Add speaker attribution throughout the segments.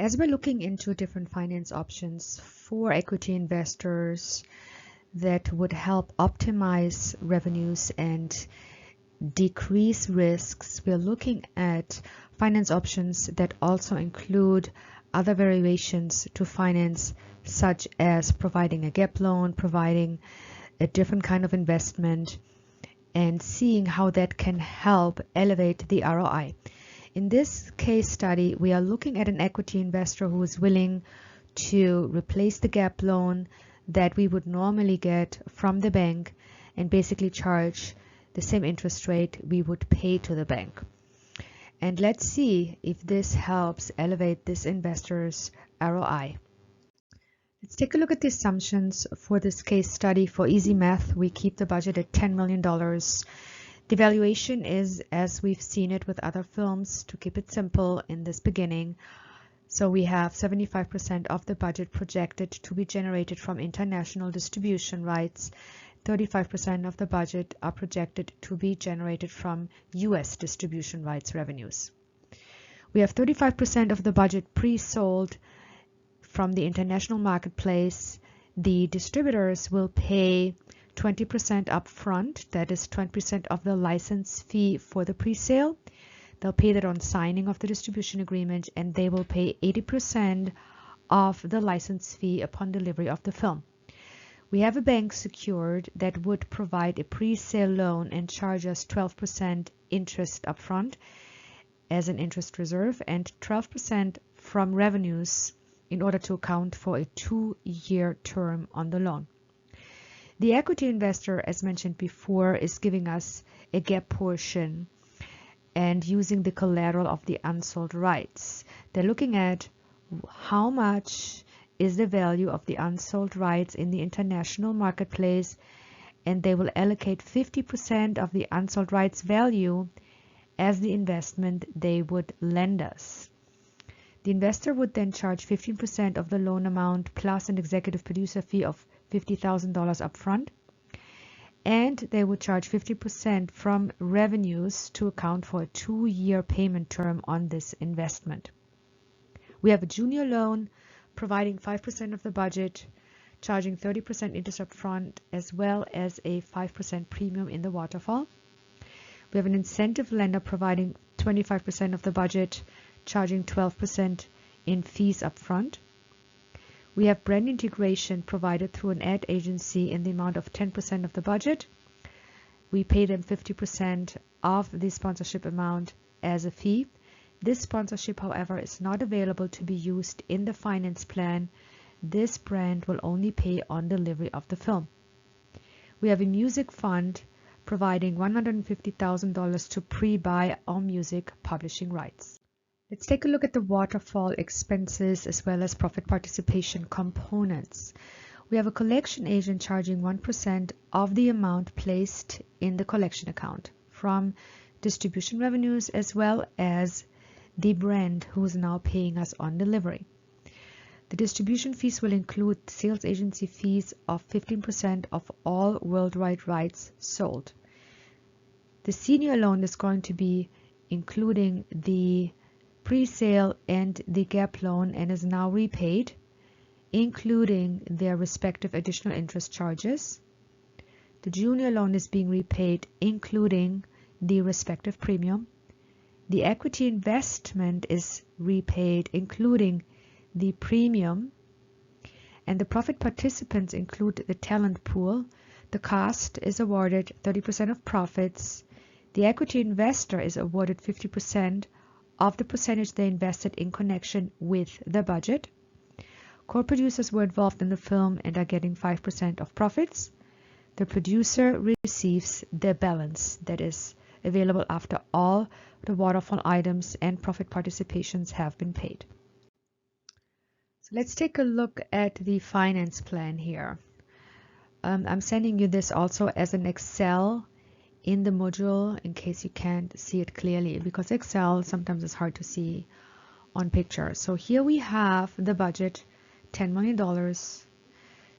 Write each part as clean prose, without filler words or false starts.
Speaker 1: As we're looking into different finance options for equity investors that would help optimize revenues and decrease risks, we're looking at finance options that also include other variations to finance, such as providing a gap loan, providing a different kind of investment, and seeing how that can help elevate the ROI. In this case study, we are looking at an equity investor who is willing to replace the gap loan that we would normally get from the bank and basically charge the same interest rate we would pay to the bank. And let's see if this helps elevate this investor's ROI. Let's take a look at the assumptions for this case study. For easy math, we keep the budget at $10 million. The valuation is, as we've seen it with other films, to keep it simple in this beginning. So we have 75% of the budget projected to be generated from international distribution rights. 35% of the budget are projected to be generated from US distribution rights revenues. We have 35% of the budget pre-sold from the international marketplace. The distributors will pay 20% upfront, that is 20% of the license fee for the pre-sale. They'll pay that on signing of the distribution agreement, and they will pay 80% of the license fee upon delivery of the film. We have a bank secured that would provide a pre-sale loan and charge us 12% interest upfront as an interest reserve and 12% from revenues in order to account for a 2-year term on the loan. The equity investor, as mentioned before, is giving us a gap portion and using the collateral of the unsold rights. They're looking at how much is the value of the unsold rights in the international marketplace, and they will allocate 50% of the unsold rights value as the investment they would lend us. The investor would then charge 15% of the loan amount plus an executive producer fee of $50,000 upfront, and they would charge 50% from revenues to account for a 2-year payment term on this investment. We have a junior loan providing 5% of the budget, charging 30% interest upfront, as well as a 5% premium in the waterfall. We have an incentive lender providing 25% of the budget, charging 12% in fees upfront. We have brand integration provided through an ad agency in the amount of 10% of the budget. We pay them 50% of the sponsorship amount as a fee. This sponsorship, however, is not available to be used in the finance plan. This brand will only pay on delivery of the film. We have a music fund providing $150,000 to pre-buy our music publishing rights. Let's take a look at the waterfall expenses as well as profit participation components. We have a collection agent charging 1% of the amount placed in the collection account from distribution revenues, as well as the brand who is now paying us on delivery. The distribution fees will include sales agency fees of 15% of all worldwide rights sold. The senior loan is going to be including the pre-sale and the gap loan and is now repaid, including their respective additional interest charges. The junior loan is being repaid, including the respective premium. The equity investment is repaid, including the premium. And the profit participants include the talent pool. The cost is awarded 30% of profits. The equity investor is awarded 50% of the percentage they invested in connection with the budget. Co-producers were involved in the film and are getting 5% of profits. The producer receives the balance that is available after all the waterfall items and profit participations have been paid. So let's take a look at the finance plan here. I'm sending you this also as an Excel in the module in case you can't see it clearly, because Excel sometimes is hard to see on picture. So here we have the budget, $10 million.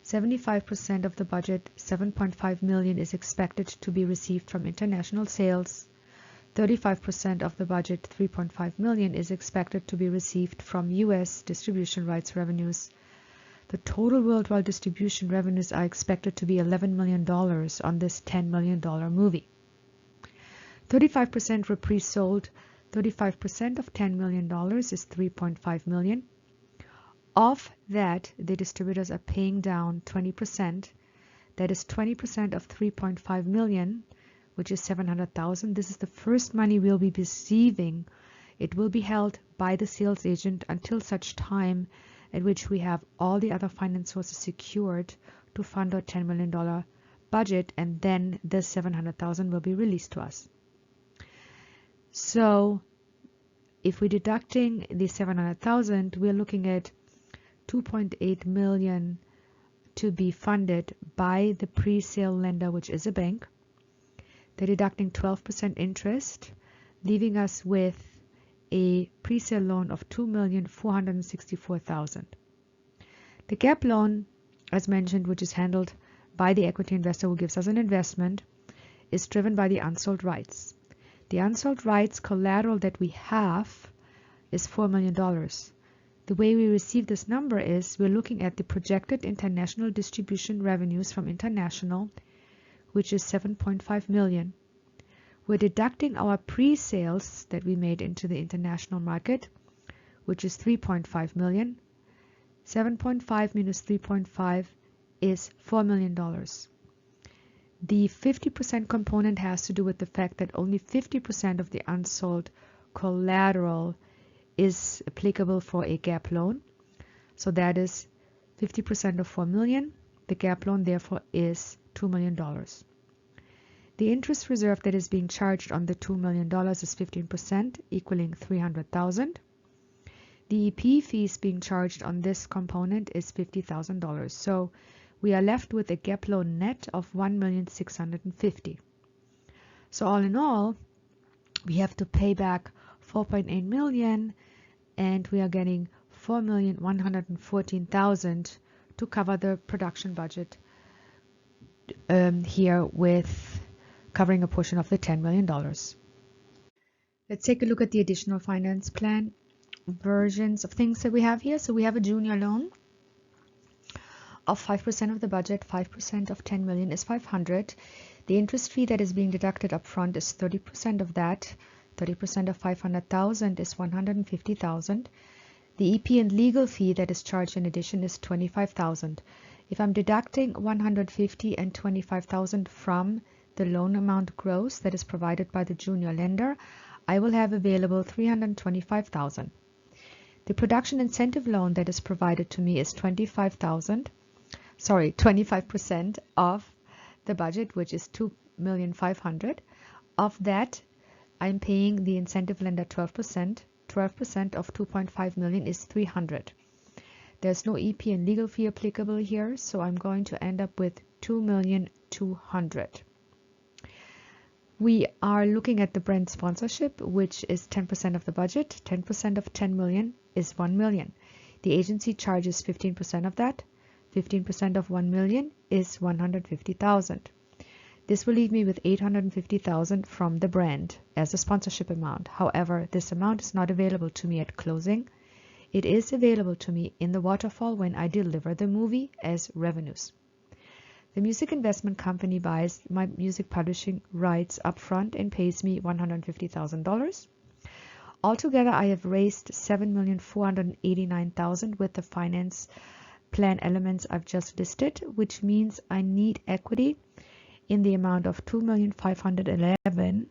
Speaker 1: 75% of the budget, $7.5 million, is expected to be received from international sales. 35% of the budget, 3.5 million, is expected to be received from US distribution rights revenues. The total worldwide distribution revenues are expected to be $11 million on this $10 million movie. 35% were pre-sold. 35% of $10 million is $3.5 million. Of that, the distributors are paying down 20%. That is 20% of 3.5 million, which is 700,000. This is the first money we'll be receiving. It will be held by the sales agent until such time at which we have all the other finance sources secured to fund our $10 million budget, and then the 700,000 will be released to us. So if we're deducting the 700,000, we're looking at 2.8 million to be funded by the pre-sale lender, which is a bank. They're deducting 12% interest, leaving us with a pre-sale loan of 2,464,000. The gap loan, as mentioned, which is handled by the equity investor who gives us an investment, is driven by the unsold rights. The unsold rights collateral that we have is $4 million. The way we receive this number is we're looking at the projected international distribution revenues from international, which is 7.5 million. We're deducting our pre-sales that we made into the international market, which is 3.5 million. 7.5 minus 3.5 is $4 million. The 50% component has to do with the fact that only 50% of the unsold collateral is applicable for a gap loan. So that is 50% of 4 million. The gap loan therefore is $2 million. The interest reserve that is being charged on the $2 million is 15%, equaling 300,000. The EP fees being charged on this component is $50,000. So we are left with a gap loan net of 1,650,000. So all in all, we have to pay back 4.8 million, and we are getting 4,114,000 to cover the production budget here, with covering a portion of the $10 million. Let's take a look at the additional finance plan versions of things that we have here. So we have a junior loan of 5% of the budget. 5% of 10 million is 500. The interest fee that is being deducted up front is 30% of that. 30% of 500,000 is 150,000. The EP and legal fee that is charged in addition is 25,000. If I'm deducting 150 and 25,000 from the loan amount gross that is provided by the junior lender, I will have available 325,000. The production incentive loan that is provided to me is 25% of the budget, which is 2,500,000. Of that, I'm paying the incentive lender 12%. 12% of 2.5 million is 300. There's no EP and legal fee applicable here, so I'm going to end up with 2,200,000. We are looking at the brand sponsorship, which is 10% of the budget. 10% of 10 million is 1 million. The agency charges 15% of that. 15% of 1 million is 150,000. This will leave me with 850,000 from the brand as a sponsorship amount. However, this amount is not available to me at closing. It is available to me in the waterfall when I deliver the movie as revenues. The music investment company buys my music publishing rights upfront and pays me $150,000. Altogether, I have raised $7,489,000 with the finance plan elements I've just listed, which means I need equity in the amount of $2,511,000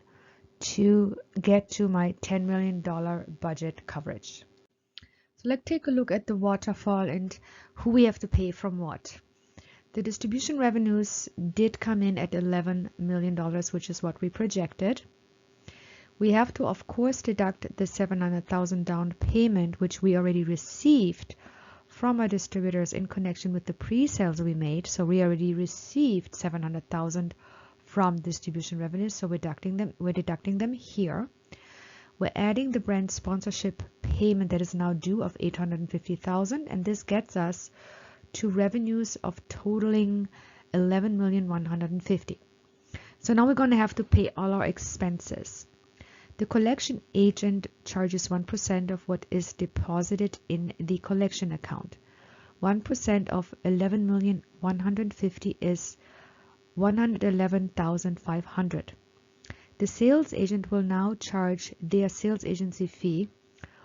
Speaker 1: to get to my $10 million budget coverage. So let's take a look at the waterfall and who we have to pay from what. The distribution revenues did come in at $11 million, which is what we projected. We have to, of course, deduct the $700,000 down payment, which we already received from our distributors in connection with the pre-sales we made. So we already received $700,000 from distribution revenues, so we're deducting them here. We're adding the brand sponsorship payment that is now due of $850,000, and this gets us to revenues of totaling $11,150,000. So now we're going to have to pay all our expenses. The collection agent charges 1% of what is deposited in the collection account. 1% of 11,150,000 is 111,500. The sales agent will now charge their sales agency fee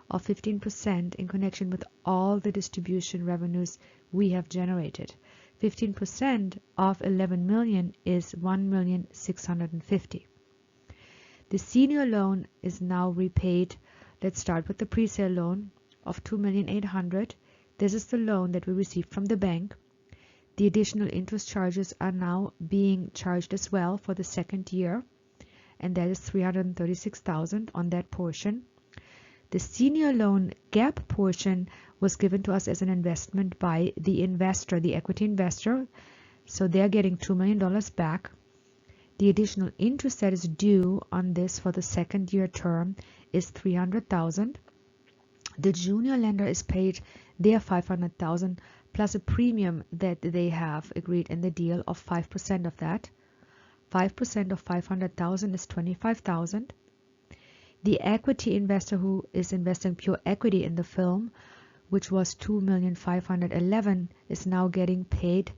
Speaker 1: of 15% in connection with all the distribution revenues we have generated. 15% of 11 million is 1,650,000. The senior loan is now repaid. Let's start with the pre-sale loan of 2,800,000. This is the loan that we received from the bank. The additional interest charges are now being charged as well for the second year, and that is 336,000 on that portion. The senior loan gap portion was given to us as an investment by the investor, the equity investor, so they're getting $2 million back. The additional interest that is due on this for the second year term is 300,000. The junior lender is paid their 500,000 plus a premium that they have agreed in the deal of 5% of that. 5% of 500,000 is 25,000. The equity investor who is investing pure equity in the film, which was 2,511,000, is now getting paid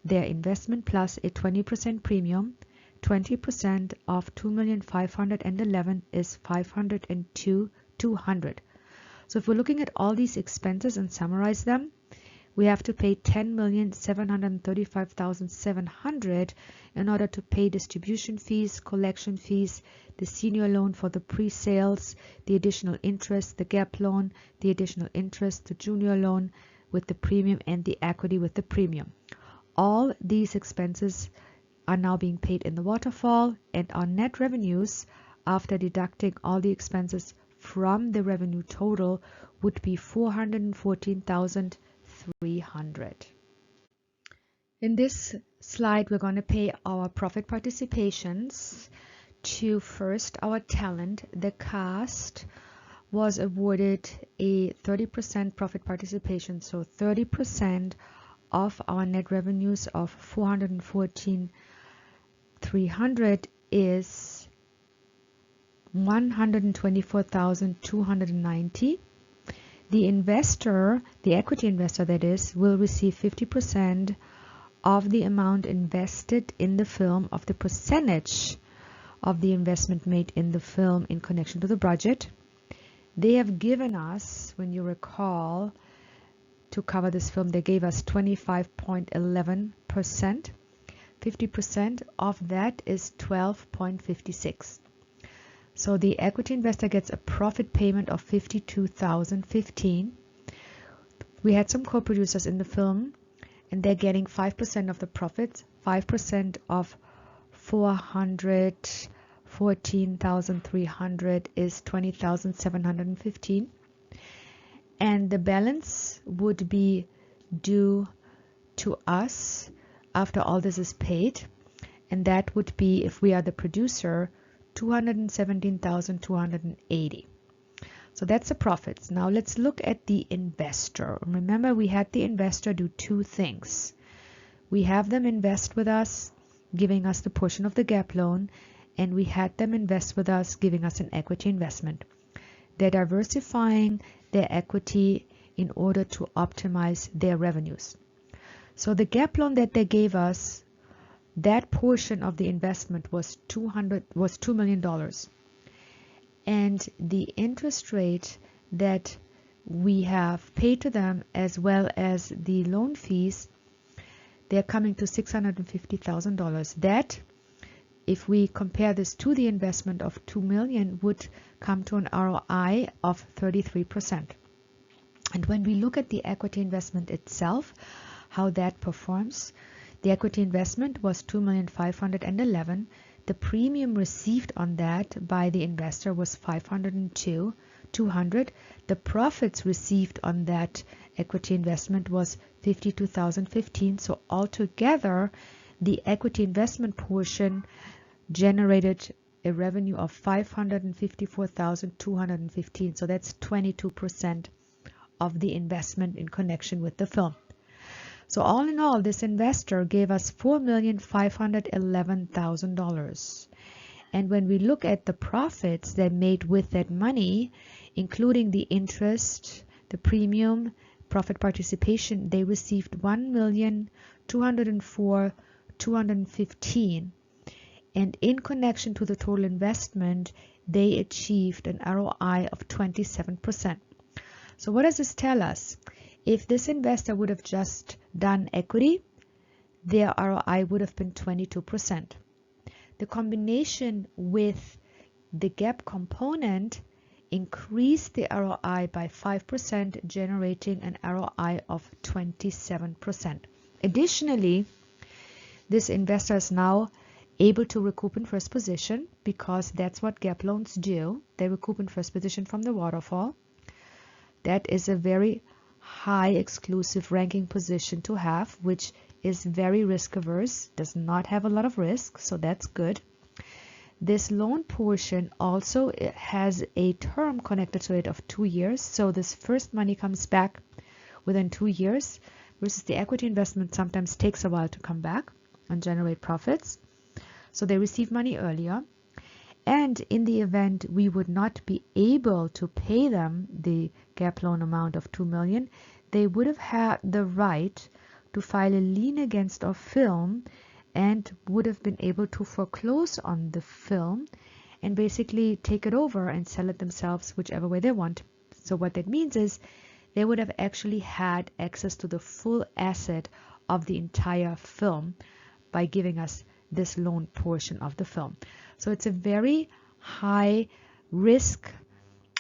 Speaker 1: their investment plus a 20% premium. 20% of 2,511,000 is 502,200. So if we're looking at all these expenses and summarize them, we have to pay 10,735,700 in order to pay distribution fees, collection fees, the senior loan for the pre-sales, the additional interest, the gap loan, the additional interest, the junior loan with the premium, and the equity with the premium. All these expenses are now being paid in the waterfall, and our net revenues after deducting all the expenses from the revenue total would be 414,300. In this slide, we're going to pay our profit participations to first our talent. The cast was awarded a 30% profit participation, so 30% of our net revenues of 414,300 is 124,290. The investor, the equity investor that is, will receive 50% of the amount invested in the film, of the percentage of the investment made in the film in connection to the budget. They have given us, when you recall, to cover this film, they gave us 25.11%. 50% of that is 12.56. So the equity investor gets a profit payment of 52,015. We had some co-producers in the film, and they're getting 5% of the profits. 5% of 414,300 is 20,715. And the balance would be due to us after all this is paid, and that would be, if we are the producer, 217,280. So that's the profits. Now let's look at the investor. Remember, we had the investor do two things. We have them invest with us, giving us the portion of the gap loan, and we had them invest with us, giving us an equity investment. They're diversifying their equity in order to optimize their revenues. So the gap loan that they gave us, that portion of the investment was $2 million. And the interest rate that we have paid to them, as well as the loan fees, they're coming to $650,000. That, if we compare this to the investment of $2 million, would come to an ROI of 33%. And when we look at the equity investment itself, how that performs, the equity investment was $2,511,000. The premium received on that by the investor was $502,200. The profits received on that equity investment was $52,015. So altogether, the equity investment portion generated a revenue of $554,215. So that's 22% of the investment in connection with the film. So all in all, this investor gave us $4,511,000. And when we look at the profits they made with that money, including the interest, the premium, profit participation, they received 1,204,215. And in connection to the total investment, they achieved an ROI of 27%. So what does this tell us? If this investor would have just done equity, their ROI would have been 22%. The combination with the gap component increased the ROI by 5%, generating an ROI of 27%. Additionally, this investor is now able to recoup in first position, because that's what gap loans do. They recoup in first position from the waterfall. That is a very high exclusive ranking position to have, which is very risk averse, does not have a lot of risk, so that's good. This loan portion also has a term connected to it of 2 years, so this first money comes back within 2 years, versus the equity investment sometimes takes a while to come back and generate profits. So they receive money earlier, and in the event we would not be able to pay them the gap loan amount of 2 million, they would have had the right to file a lien against our film and would have been able to foreclose on the film and basically take it over and sell it themselves whichever way they want. So what that means is they would have actually had access to the full asset of the entire film by giving us this loan portion of the film. So it's a very high risk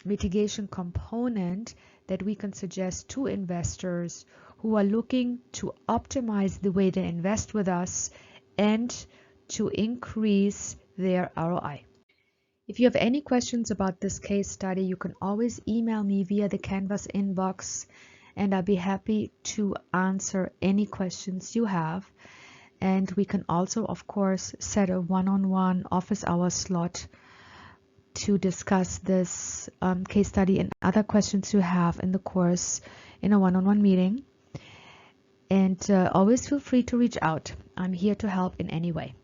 Speaker 1: mitigation component that we can suggest to investors who are looking to optimize the way they invest with us and to increase their ROI. If you have any questions about this case study, you can always email me via the Canvas inbox, and I'll be happy to answer any questions you have. And we can also, of course, set a one-on-one office hour slot to discuss this case study and other questions you have in the course in a one-on-one meeting. And always feel free to reach out. I'm here to help in any way.